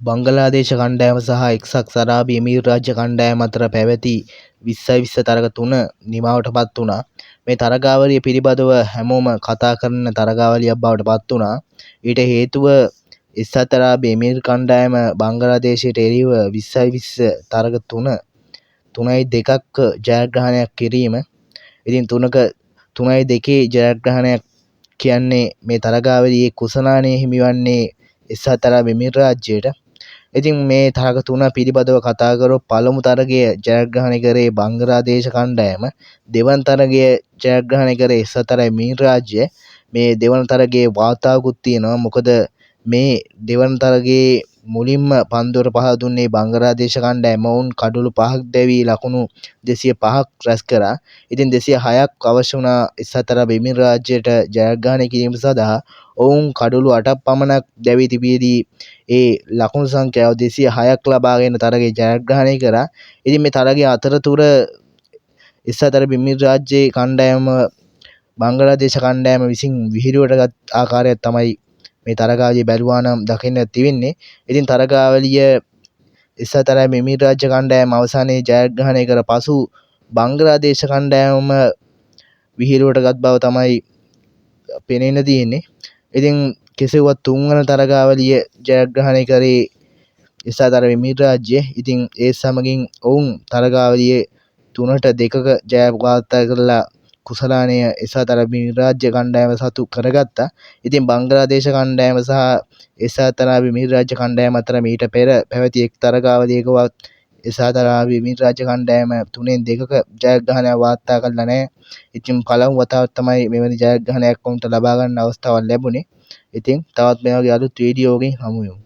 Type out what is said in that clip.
බංගලාදේශ කණ්ඩායම සහ එක්සත් අරාබි එමිරාජ්‍ය කණ්ඩායම අතර පැවති 20-20 තරග තුන නිමාවට පත් වුණා. මේ තරගාවලිය පිළිබඳව හැමෝම කතා කරන තරගාවලියක් බවට පත් වුණා. ඊට හේතුව එක්සත් අරාබි එමිර් කණ්ඩායම බංගලාදේශයට එරෙහිව 20-20 තරග 3-2ක් ජයග්‍රහණයක් කිරීම. ඉතින් 3-2 ජයග්‍රහණයක් කියන්නේ මේ තරගාවලියේ කුසලානය හිමිවන්නේ එක්සත් අරාබි එමිරාජ්‍යයට. ඉතින් මේ තරග තුන පිළිබඳව කතා කරොත් පළමු තරගය ජයග්‍රහණය කරේ බංග්ලාදේශ කණ්ඩායම, දෙවන තරගය ජයග්‍රහණය කරේ එක්සත් අරාබි එමිරාජ්‍ය. මේ දෙවන තරගයේ වාර්තාවකුත් තියෙනවා. මොකද මේ දෙවන තරගයේ මුලින්ම පන්දුවට පහර දුන්නේ බංග්ලාදේශ කණ්ඩායම. ඔවුන් කඩලු 5ක් දැවී ලකුණු 205ක් රැස් කරා. ඉතින් 206ක් අවශ්‍ය වුණා එක්සත් අරාබි එමිරාජ්‍යයට ජයග්‍රහණය කිරීම සඳහා. ඔවුන් කඩලු 8ක් පමණක් දැවී තිබියදී ඒ ලකුණු සංඛ්‍යාව 206ක් ලබාගෙන තරගය ජයග්‍රහණය කරා. ඉතින් මේ තරගයේ අතරතුර එක්සත් අරාබි එමිරාජ්‍යයේ කණ්ඩායම බංග්ලාදේශ කණ්ඩායම විසින් විහිළුවටගත් ආකාරයක් තමයි මේ තරගාවලිය බැලුවා නම් දකින්න තිබෙන්නේ. ඉතින් තරගාවලිය එක්සත් අරාබි එමිරාජ්‍ය කණ්ඩායම අවසානයේ ජයග්‍රහණය කර පසු බංග්ලාදේශ කණ්ඩායම විහිළුවටගත් බව තමයි පෙනෙන්න තියෙන්නේ. ඉතින් කෙසේ වුවත් තුන්වන තරගාවලිය ජයග්‍රහණය කරේ එක්සත් අරාබි එමිරාජ්‍ය. ඉතින් ඒ සමගින් ඔවුන් තරගාවලියේ 3-2ක ජය වාර්තා කරලා කුසලානය එක්සත් අරාබි එමිරාජ්‍ය කණ්ඩායම සතු කරගත්තා. ඉතින් බංග්ලාදේශ කණ්ඩායම සහ එක්සත් අරාබි එමිරාජ්‍ය කණ්ඩායම අතර මීට පෙර පැවති එක් තරගාවලියකවත් එක්සත් අරාබි එමිරාජ්‍ය කණ්ඩායම 3-2ක ජයග්‍රහණයක් වාර්තා කළා නැහැ. ඉතින් පළමු වතාවට තමයි මෙවැනි ජයග්‍රහණයක් උන්ට ලබා ගන්න අවස්ථාවක් ලැබුණේ. ඉතින් තවත් මේ වගේ අලුත් වීඩියෝකින් හමු වෙමු.